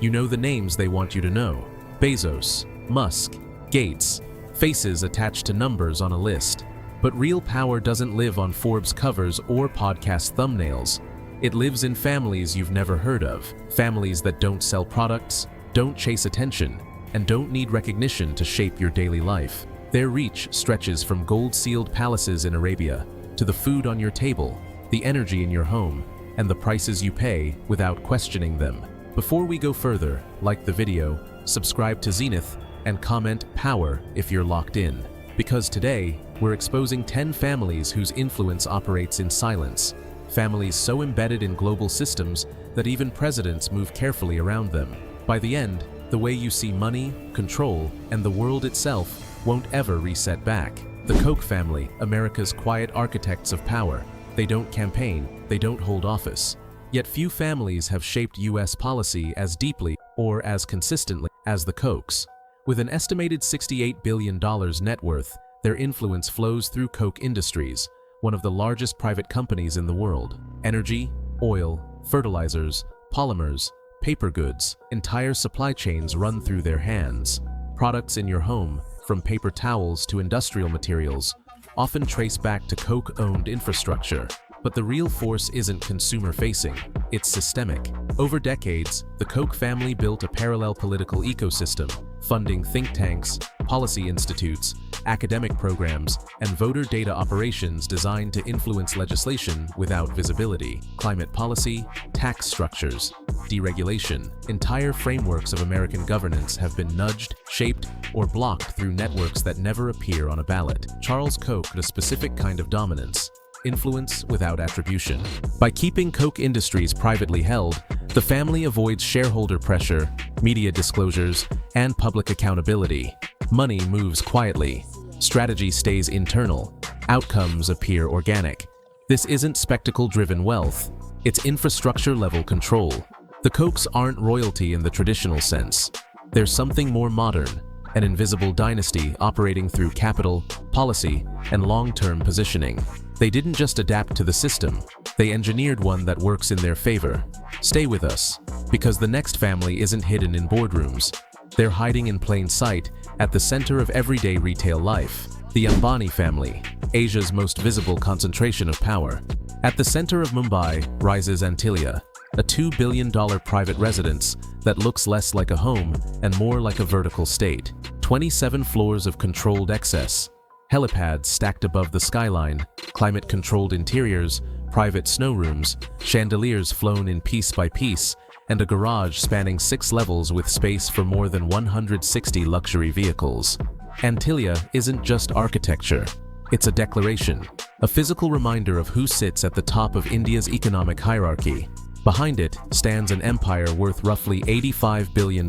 You know the names they want you to know: Bezos, Musk, Gates, faces attached to numbers on a list. But real power doesn't live on Forbes covers or podcast thumbnails. It lives in families you've never heard of, families that don't sell products, don't chase attention, and don't need recognition to shape your daily life. Their reach stretches from gold-sealed palaces in Arabia to the food on your table, the energy in your home, and the prices you pay without questioning them. Before we go further, like the video, subscribe to Zenith, and comment "Power" if you're locked in. Because today, we're exposing 10 families whose influence operates in silence. Families so embedded in global systems that even presidents move carefully around them. By the end, the way you see money, control, and the world itself won't ever reset back. The Koch family, America's quiet architects of power. They don't campaign, they don't hold office. Yet few families have shaped US policy as deeply or as consistently as the Kochs. With an estimated $68 billion net worth, their influence flows through Koch Industries, one of the largest private companies in the world. Energy, oil, fertilizers, polymers, paper goods, entire supply chains run through their hands. Products in your home, from paper towels to industrial materials, often trace back to Koch-owned infrastructure. But the real force isn't consumer-facing, it's systemic. Over decades, the Koch family built a parallel political ecosystem, funding think tanks, policy institutes, academic programs, and voter data operations designed to influence legislation without visibility. Climate policy, tax structures, deregulation, entire frameworks of American governance have been nudged, shaped, or blocked through networks that never appear on a ballot. Charles Koch had a specific kind of dominance: influence without attribution. By keeping Koch Industries privately held, the family avoids shareholder pressure, media disclosures, and public accountability. Money moves quietly. Strategy stays internal. Outcomes appear organic. This isn't spectacle-driven wealth. It's infrastructure-level control. The Kochs aren't royalty in the traditional sense. They're something more modern, an invisible dynasty operating through capital, policy, and long-term positioning. They didn't just adapt to the system, they engineered one that works in their favor. Stay with us, because the next family isn't hidden in boardrooms. They're hiding in plain sight at the center of everyday retail life. The Ambani family, Asia's most visible concentration of power. At the center of Mumbai rises Antilia, a $2 billion private residence that looks less like a home and more like a vertical state. 27 floors of controlled excess, helipads stacked above the skyline, climate-controlled interiors, private snow rooms, chandeliers flown in piece by piece, and a garage spanning 6 levels with space for more than 160 luxury vehicles. Antilia isn't just architecture, it's a declaration, a physical reminder of who sits at the top of India's economic hierarchy. Behind it stands an empire worth roughly $85 billion,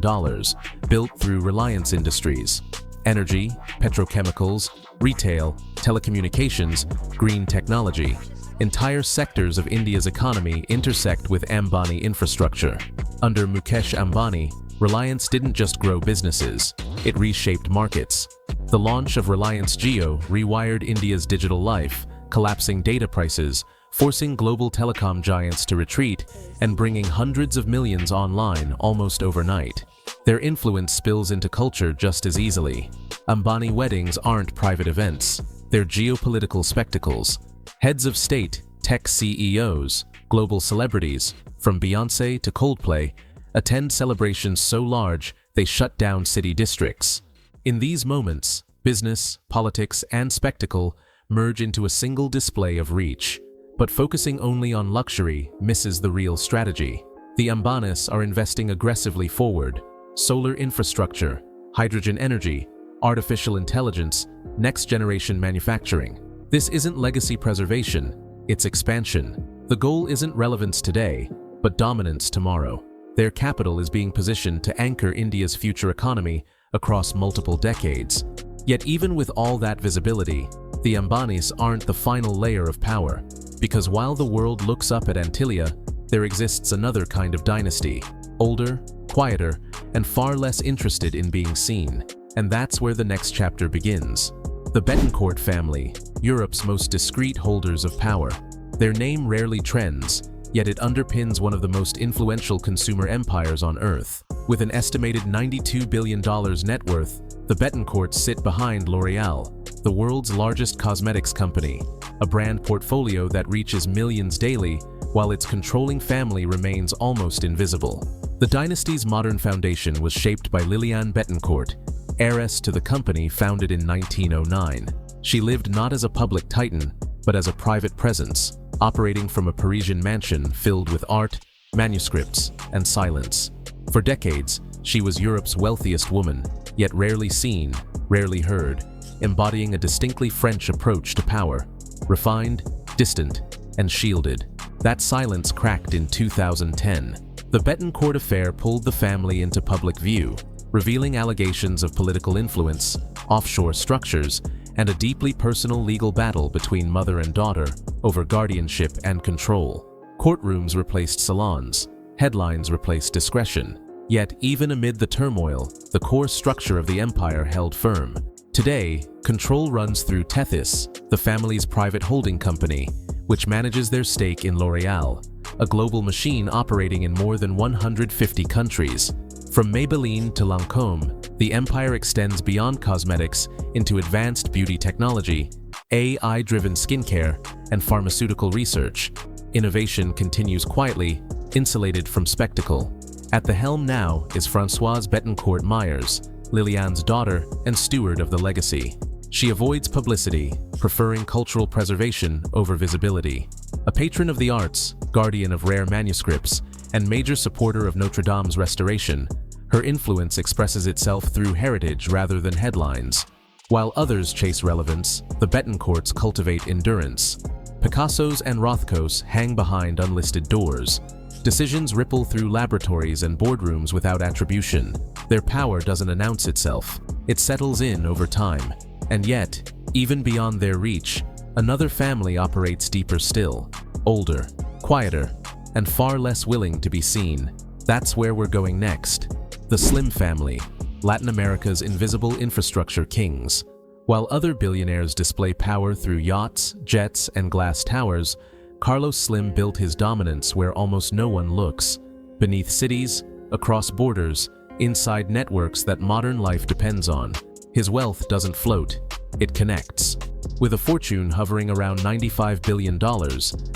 built through Reliance Industries. Energy, petrochemicals, retail, telecommunications, green technology. Entire sectors of India's economy intersect with Ambani infrastructure. Under Mukesh Ambani, Reliance didn't just grow businesses, it reshaped markets. The launch of Reliance Jio rewired India's digital life, collapsing data prices, forcing global telecom giants to retreat, and bringing hundreds of millions online almost overnight. Their influence spills into culture just as easily. Ambani weddings aren't private events, they're geopolitical spectacles. Heads of state, tech CEOs, global celebrities, from Beyoncé to Coldplay, attend celebrations so large they shut down city districts. In these moments, business, politics, and spectacle merge into a single display of reach. But focusing only on luxury misses the real strategy. The Ambanis are investing aggressively forward. Solar infrastructure, hydrogen energy, artificial intelligence, next-generation manufacturing. This isn't legacy preservation, it's expansion. The goal isn't relevance today, but dominance tomorrow. Their capital is being positioned to anchor India's future economy across multiple decades. Yet even with all that visibility, the Ambanis aren't the final layer of power. Because while the world looks up at Antilia, there exists another kind of dynasty. Older, quieter, and far less interested in being seen. And that's where the next chapter begins. The Betancourt family, Europe's most discreet holders of power. Their name rarely trends, yet it underpins one of the most influential consumer empires on Earth. With an estimated $92 billion net worth, the Betancourts sit behind L'Oréal, the world's largest cosmetics company, a brand portfolio that reaches millions daily, while its controlling family remains almost invisible. The dynasty's modern foundation was shaped by Liliane Bettencourt, heiress to the company founded in 1909. She lived not as a public titan, but as a private presence, operating from a Parisian mansion filled with art, manuscripts, and silence. For decades, she was Europe's wealthiest woman, yet rarely seen, rarely heard, embodying a distinctly French approach to power, refined, distant, and shielded. That silence cracked in 2010. The Bettencourt affair pulled the family into public view, revealing allegations of political influence, offshore structures, and a deeply personal legal battle between mother and daughter over guardianship and control. Courtrooms replaced salons, headlines replaced discretion. Yet, even amid the turmoil, the core structure of the empire held firm. Today, control runs through Tethys, the family's private holding company, which manages their stake in L'Oréal, a global machine operating in more than 150 countries. From Maybelline to Lancôme, the empire extends beyond cosmetics into advanced beauty technology, AI-driven skincare, and pharmaceutical research. Innovation continues quietly, insulated from spectacle. At the helm now is Françoise Bettencourt Myers, Liliane's daughter and steward of the legacy. She avoids publicity, preferring cultural preservation over visibility. A patron of the arts, guardian of rare manuscripts, and major supporter of Notre Dame's restoration, her influence expresses itself through heritage rather than headlines. While others chase relevance, the Bettencourts cultivate endurance. Picassos and Rothkos hang behind unlisted doors. Decisions ripple through laboratories and boardrooms without attribution. Their power doesn't announce itself. It settles in over time. And yet, even beyond their reach, another family operates deeper still. Older, quieter, and far less willing to be seen. That's where we're going next. The Slim family, Latin America's invisible infrastructure kings. While other billionaires display power through yachts, jets, and glass towers, Carlos Slim built his dominance where almost no one looks, beneath cities, across borders, inside networks that modern life depends on. His wealth doesn't float, it connects. With a fortune hovering around $95 billion,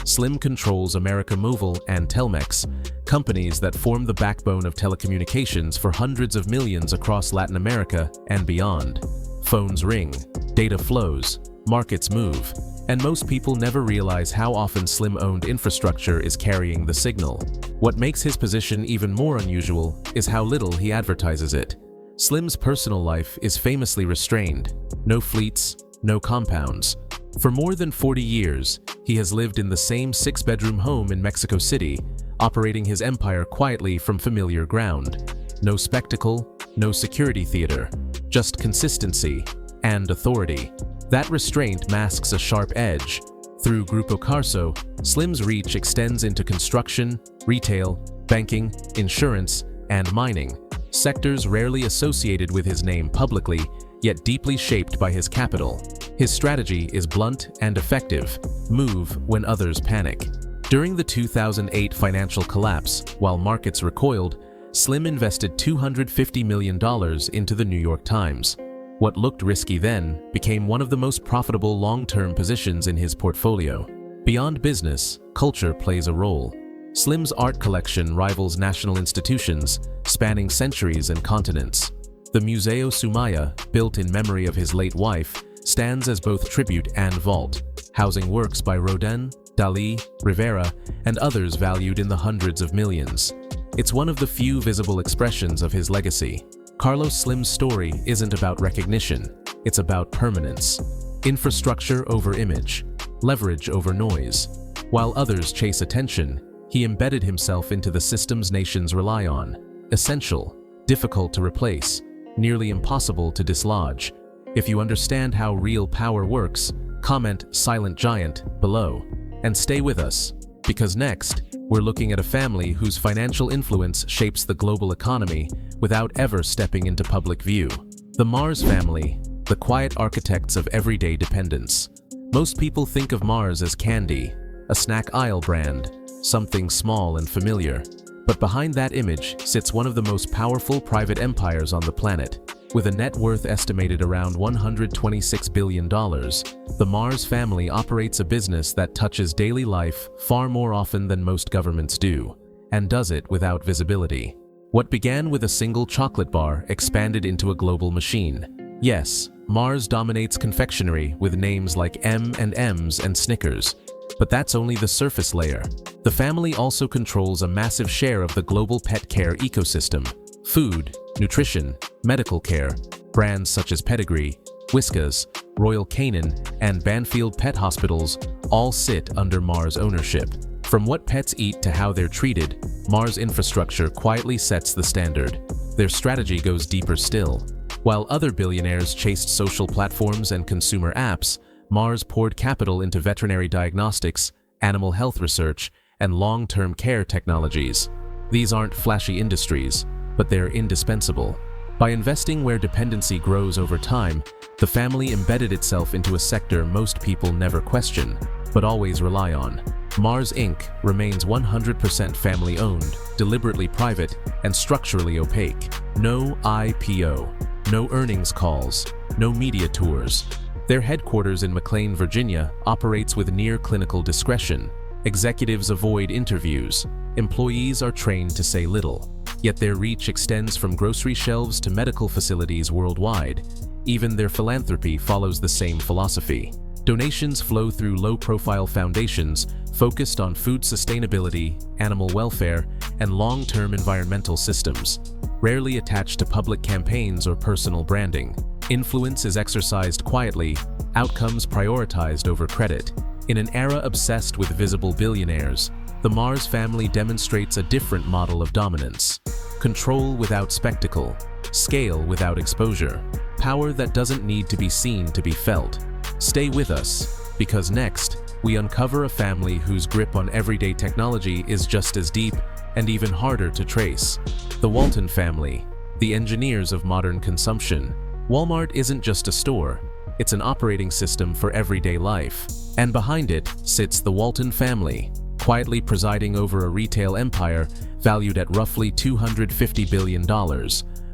Slim controls América Móvil and Telmex, companies that form the backbone of telecommunications for hundreds of millions across Latin America and beyond. Phones ring, data flows, markets move, and most people never realize how often Slim-owned infrastructure is carrying the signal. What makes his position even more unusual is how little he advertises it. Slim's personal life is famously restrained. No fleets, no compounds. For more than 40 years, he has lived in the same 6-bedroom home in Mexico City, operating his empire quietly from familiar ground. No spectacle, no security theater, just consistency and authority. That restraint masks a sharp edge. Through Grupo Carso, Slim's reach extends into construction, retail, banking, insurance, and mining, sectors rarely associated with his name publicly, yet deeply shaped by his capital. His strategy is blunt and effective: move when others panic. During the 2008 financial collapse, while markets recoiled, Slim invested $250 million into the New York Times. What looked risky then became one of the most profitable long-term positions in his portfolio. Beyond business, culture plays a role. Slim's art collection rivals national institutions, spanning centuries and continents. The Museo Sumaya, built in memory of his late wife, stands as both tribute and vault, housing works by Rodin, Dalí, Rivera, and others valued in the hundreds of millions. It's one of the few visible expressions of his legacy. Carlos Slim's story isn't about recognition, it's about permanence. Infrastructure over image, leverage over noise. While others chase attention, he embedded himself into the systems nations rely on. Essential, difficult to replace, nearly impossible to dislodge. If you understand how real power works, comment "Silent Giant" below. And stay with us, because next, we're looking at a family whose financial influence shapes the global economy without ever stepping into public view. The Mars family, the quiet architects of everyday dependence. Most people think of Mars as candy, a snack aisle brand, something small and familiar. But behind that image sits one of the most powerful private empires on the planet. With a net worth estimated around $126 billion, the Mars family operates a business that touches daily life far more often than most governments do, and does it without visibility. What began with a single chocolate bar expanded into a global machine. Yes, Mars dominates confectionery with names like M&M's and Snickers, but that's only the surface layer. The family also controls a massive share of the global pet care ecosystem. Food, nutrition, medical care, brands such as Pedigree, Whiskas, Royal Canin, and Banfield Pet Hospitals all sit under Mars ownership. From what pets eat to how they're treated, Mars infrastructure quietly sets the standard. Their strategy goes deeper still. While other billionaires chased social platforms and consumer apps, Mars poured capital into veterinary diagnostics, animal health research, and long-term care technologies. These aren't flashy industries, but they're indispensable. By investing where dependency grows over time, the family embedded itself into a sector most people never question, but always rely on. Mars Inc. remains 100% family-owned, deliberately private, and structurally opaque. No IPO, no earnings calls, no media tours. Their headquarters in McLean, Virginia, operates with near-clinical discretion. Executives avoid interviews. Employees are trained to say little. Yet their reach extends from grocery shelves to medical facilities worldwide. Even their philanthropy follows the same philosophy. Donations flow through low-profile foundations focused on food sustainability, animal welfare, and long-term environmental systems, rarely attached to public campaigns or personal branding. Influence is exercised quietly, outcomes prioritized over credit. In an era obsessed with visible billionaires, the Mars family demonstrates a different model of dominance. Control without spectacle, scale without exposure, power that doesn't need to be seen to be felt. Stay with us, because next, we uncover a family whose grip on everyday technology is just as deep and even harder to trace. The Walton family, the engineers of modern consumption. Walmart isn't just a store, it's an operating system for everyday life. And behind it sits the Walton family, quietly presiding over a retail empire valued at roughly $250 billion,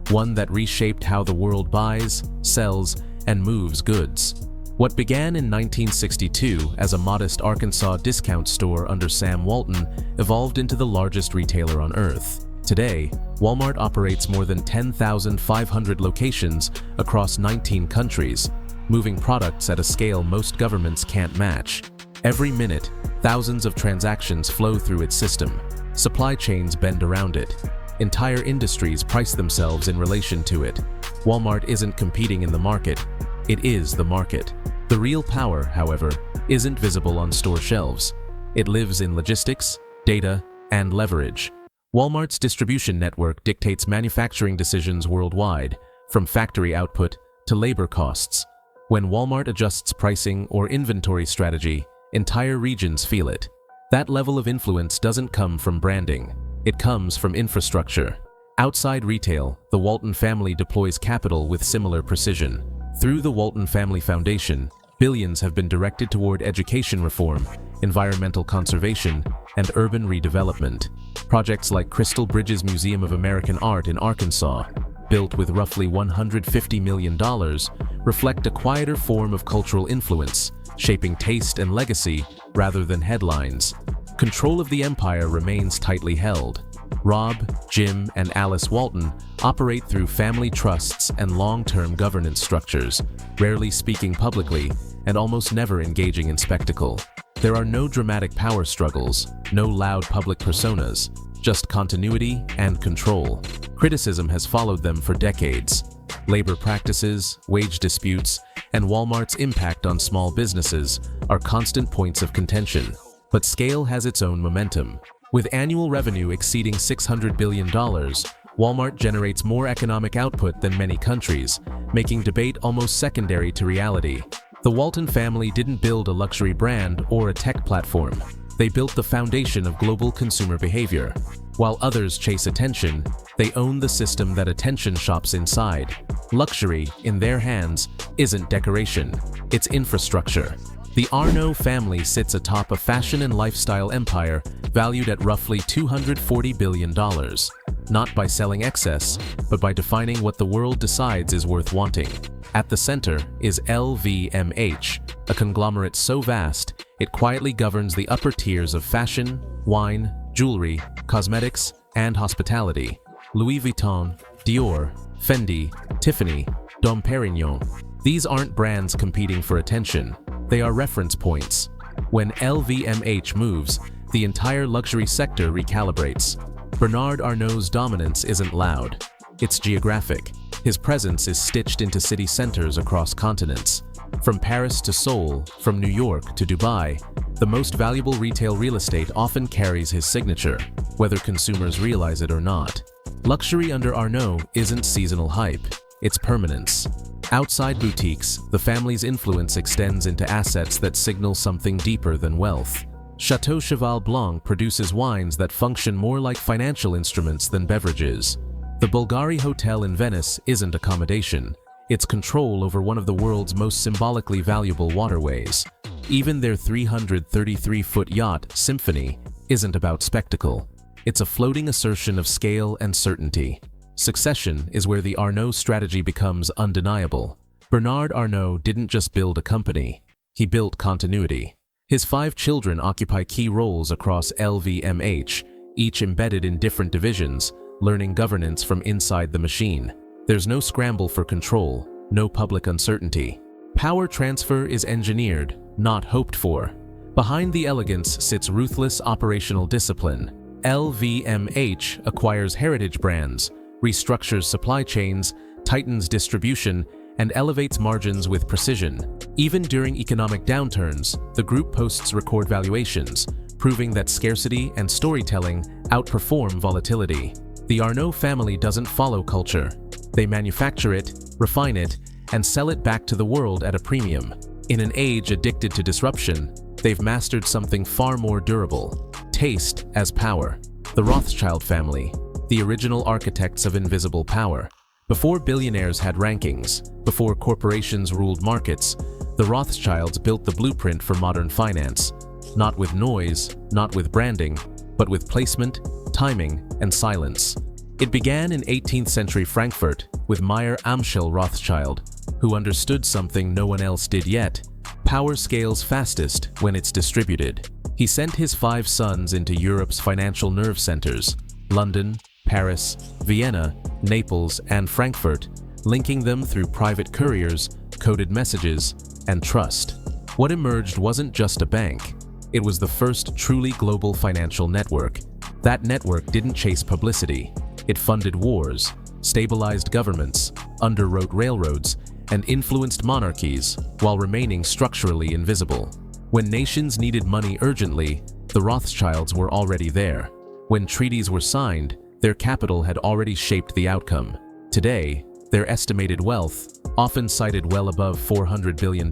one that reshaped how the world buys, sells, and moves goods. What began in 1962 as a modest Arkansas discount store under Sam Walton evolved into the largest retailer on Earth. Today, Walmart operates more than 10,500 locations across 19 countries, moving products at a scale most governments can't match. Every minute, thousands of transactions flow through its system. Supply chains bend around it. Entire industries price themselves in relation to it. Walmart isn't competing in the market, it is the market. The real power, however, isn't visible on store shelves. It lives in logistics, data, and leverage. Walmart's distribution network dictates manufacturing decisions worldwide, from factory output to labor costs. When Walmart adjusts pricing or inventory strategy, entire regions feel it. That level of influence doesn't come from branding. It comes from infrastructure. Outside retail, the Walton family deploys capital with similar precision. Through the Walton Family Foundation, billions have been directed toward education reform, environmental conservation, and urban redevelopment. Projects like Crystal Bridges Museum of American Art in Arkansas, built with roughly $150 million, reflect a quieter form of cultural influence, shaping taste and legacy rather than headlines. Control of the empire remains tightly held. Rob, Jim, and Alice Walton operate through family trusts and long-term governance structures, rarely speaking publicly and almost never engaging in spectacle. There are no dramatic power struggles, no loud public personas, just continuity and control. Criticism has followed them for decades. Labor practices, wage disputes, and Walmart's impact on small businesses are constant points of contention. But scale has its own momentum. With annual revenue exceeding $600 billion, Walmart generates more economic output than many countries, making debate almost secondary to reality. The Walton family didn't build a luxury brand or a tech platform. They built the foundation of global consumer behavior. While others chase attention, they own the system that attention shops inside. Luxury, in their hands, isn't decoration, it's infrastructure. The Arnault family sits atop a fashion and lifestyle empire valued at roughly $240 billion, not by selling excess, but by defining what the world decides is worth wanting. At the center is LVMH, a conglomerate so vast it quietly governs the upper tiers of fashion, wine, jewelry, cosmetics, and hospitality. Louis Vuitton, Dior, Fendi, Tiffany, Dom Perignon. These aren't brands competing for attention. They are reference points. When LVMH moves, the entire luxury sector recalibrates. Bernard Arnault's dominance isn't loud. It's geographic. His presence is stitched into city centers across continents. From Paris to Seoul, from New York to Dubai, the most valuable retail real estate often carries his signature, whether consumers realize it or not. Luxury under Arnault isn't seasonal hype, it's permanence. Outside boutiques, the family's influence extends into assets that signal something deeper than wealth. Chateau Cheval Blanc produces wines that function more like financial instruments than beverages. The Bulgari Hotel in Venice isn't accommodation, it's control over one of the world's most symbolically valuable waterways. Even their 333-foot yacht, Symphony, isn't about spectacle. It's a floating assertion of scale and certainty. Succession is where the Arnault strategy becomes undeniable. Bernard Arnault didn't just build a company, he built continuity. His 5 children occupy key roles across LVMH, each embedded in different divisions, learning governance from inside the machine. There's no scramble for control, no public uncertainty. Power transfer is engineered, not hoped for. Behind the elegance sits ruthless operational discipline. LVMH acquires heritage brands, restructures supply chains, tightens distribution, and elevates margins with precision. Even during economic downturns, the group posts record valuations, proving that scarcity and storytelling outperform volatility. The Arnault family doesn't follow culture. They manufacture it, refine it, and sell it back to the world at a premium. In an age addicted to disruption, they've mastered something far more durable: taste as power. The Rothschild family, the original architects of invisible power. Before billionaires had rankings, before corporations ruled markets, the Rothschilds built the blueprint for modern finance. Not with noise, not with branding, but with placement, timing, and silence. It began in 18th century Frankfurt with Meyer Amschel Rothschild, who understood something no one else did yet. Power scales fastest when it's distributed. He sent his 5 sons into Europe's financial nerve centers: London, Paris, Vienna, Naples, and Frankfurt, linking them through private couriers, coded messages, and trust. What emerged wasn't just a bank. It was the first truly global financial network. That network didn't chase publicity. It funded wars, stabilized governments, underwrote railroads, and influenced monarchies while remaining structurally invisible. When nations needed money urgently, the Rothschilds were already there. When treaties were signed, their capital had already shaped the outcome. Today, their estimated wealth, often cited well above $400 billion,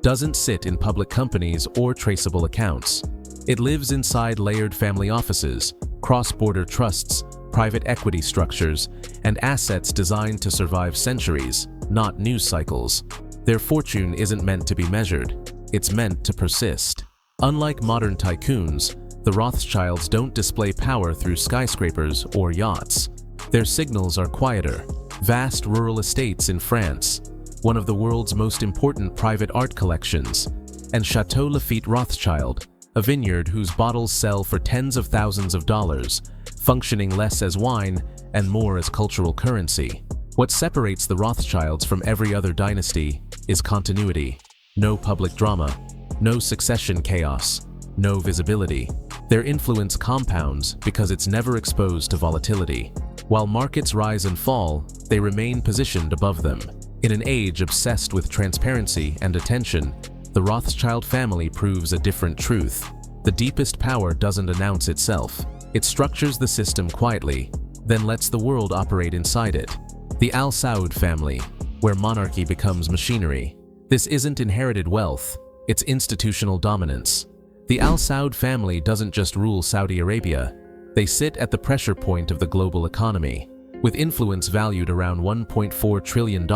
doesn't sit in public companies or traceable accounts. It lives inside layered family offices, cross-border trusts, private equity structures, and assets designed to survive centuries, not news cycles. Their fortune isn't meant to be measured. It's meant to persist. Unlike modern tycoons, the Rothschilds don't display power through skyscrapers or yachts. Their signals are quieter. Vast rural estates in France, one of the world's most important private art collections, and Chateau Lafite Rothschild, a vineyard whose bottles sell for tens of thousands of dollars, functioning less as wine and more as cultural currency. What separates the Rothschilds from every other dynasty is continuity. No public drama, no succession chaos, no visibility. Their influence compounds because it's never exposed to volatility. While markets rise and fall, they remain positioned above them. In an age obsessed with transparency and attention, the Rothschild family proves a different truth. The deepest power doesn't announce itself. It structures the system quietly, then lets the world operate inside it. The Al Saud family, where monarchy becomes machinery. This isn't inherited wealth, it's institutional dominance. The Al Saud family doesn't just rule Saudi Arabia, they sit at the pressure point of the global economy. With influence valued around $1.4 trillion,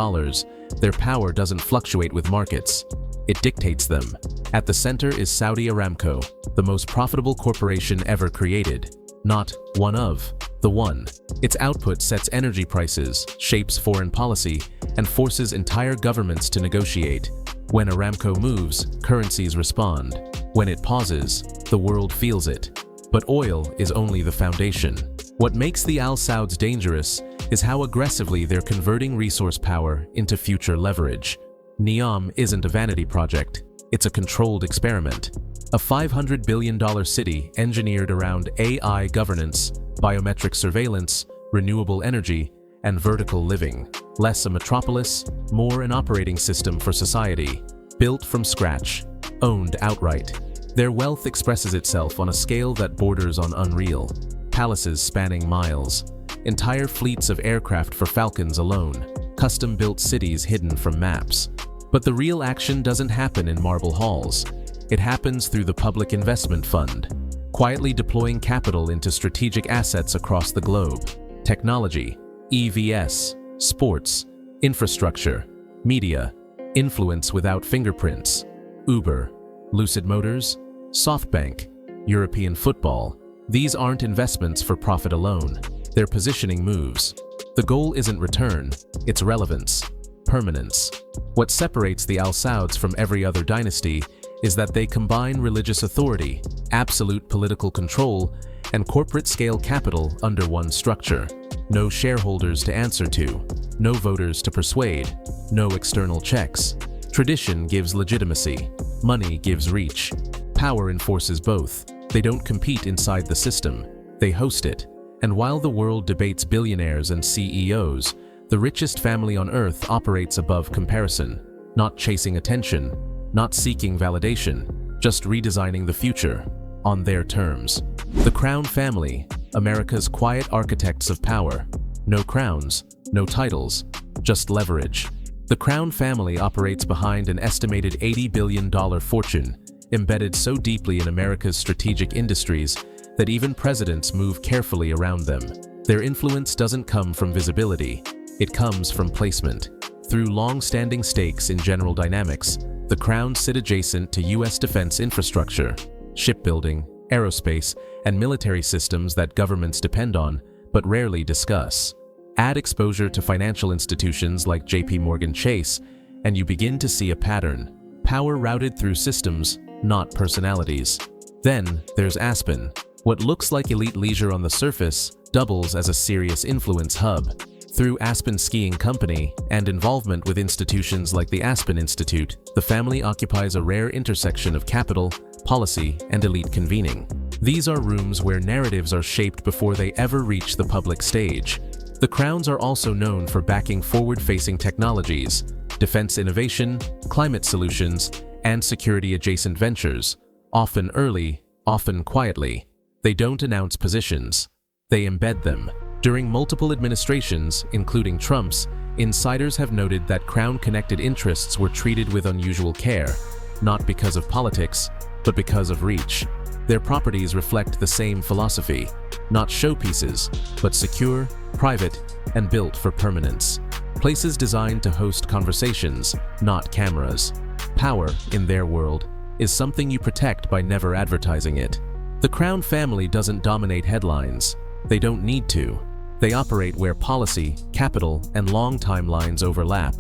their power doesn't fluctuate with markets. it dictates them. At the center is Saudi Aramco, the most profitable corporation ever created. Not one of, the one. Its output sets energy prices, shapes foreign policy, and forces entire governments to negotiate. When Aramco moves, currencies respond. When it pauses, the world feels it. But oil is only the foundation. What makes the Al Sauds dangerous is how aggressively they're converting resource power into future leverage. NEOM isn't a vanity project, it's a controlled experiment. A $500 billion city engineered around AI governance, biometric surveillance, renewable energy, and vertical living. Less a metropolis, more an operating system for society. Built from scratch, owned outright. Their wealth expresses itself on a scale that borders on unreal. Palaces spanning miles. Entire fleets of aircraft for Falcons alone. Custom-built cities hidden from maps. But the real action doesn't happen in marble halls. It happens through the Public Investment Fund, quietly deploying capital into strategic assets across the globe. Technology, EVs, sports, infrastructure, media, influence without fingerprints, Uber, Lucid Motors, SoftBank, European football. These aren't investments for profit alone. They're positioning moves. The goal isn't return, it's relevance, permanence. What separates the Al Sauds from every other dynasty is that they combine religious authority, absolute political control, and corporate-scale capital under one structure. No shareholders to answer to, no voters to persuade, no external checks. Tradition gives legitimacy, money gives reach. Power enforces both. They don't compete inside the system, they host it. And while the world debates billionaires and CEOs, the richest family on earth operates above comparison, not chasing attention, not seeking validation, just redesigning the future, on their terms. The Crown family, America's quiet architects of power. No crowns, no titles, just leverage. The Crown family operates behind an estimated $80 billion fortune, embedded so deeply in America's strategic industries that even presidents move carefully around them. Their influence doesn't come from visibility, it comes from placement. Through long-standing stakes in General Dynamics, the Crown sit adjacent to U.S. defense infrastructure, shipbuilding, aerospace, and military systems that governments depend on, but rarely discuss. Add exposure to financial institutions like JP Chase, and you begin to see a pattern. Power routed through systems, not personalities. Then there's Aspen. What looks like elite leisure on the surface doubles as a serious influence hub. Through Aspen Skiing Company and involvement with institutions like the Aspen Institute, the family occupies a rare intersection of capital, policy, and elite convening. These are rooms where narratives are shaped before they ever reach the public stage. The Crowns are also known for backing forward-facing technologies, defense innovation, climate solutions, and security-adjacent ventures, often early, often quietly. They don't announce positions, they embed them. During multiple administrations, including Trump's, insiders have noted that Crown-connected interests were treated with unusual care, not because of politics, but because of reach. Their properties reflect the same philosophy, not showpieces, but secure, private, and built for permanence. Places designed to host conversations, not cameras. Power, in their world, is something you protect by never advertising it. The Crown family doesn't dominate headlines. They don't need to. They operate where policy, capital, and long timelines overlap.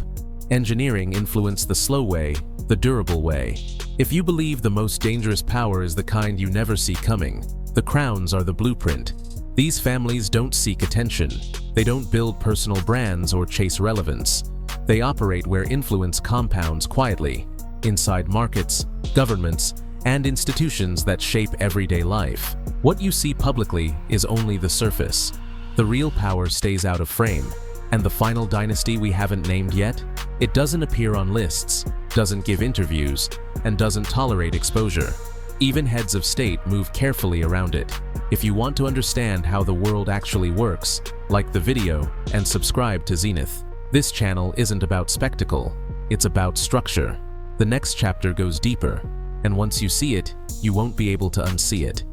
Engineering influence the slow way, the durable way. If you believe the most dangerous power is the kind you never see coming, the Crowns are the blueprint. These families don't seek attention. They don't build personal brands or chase relevance. They operate where influence compounds quietly, inside markets, governments, and institutions that shape everyday life. What you see publicly is only the surface. The real power stays out of frame. And the final dynasty we haven't named yet? It doesn't appear on lists, doesn't give interviews, and doesn't tolerate exposure. Even heads of state move carefully around it. If you want to understand how the world actually works, like the video and subscribe to Zenith. This channel isn't about spectacle, it's about structure. The next chapter goes deeper, and once you see it, you won't be able to unsee it.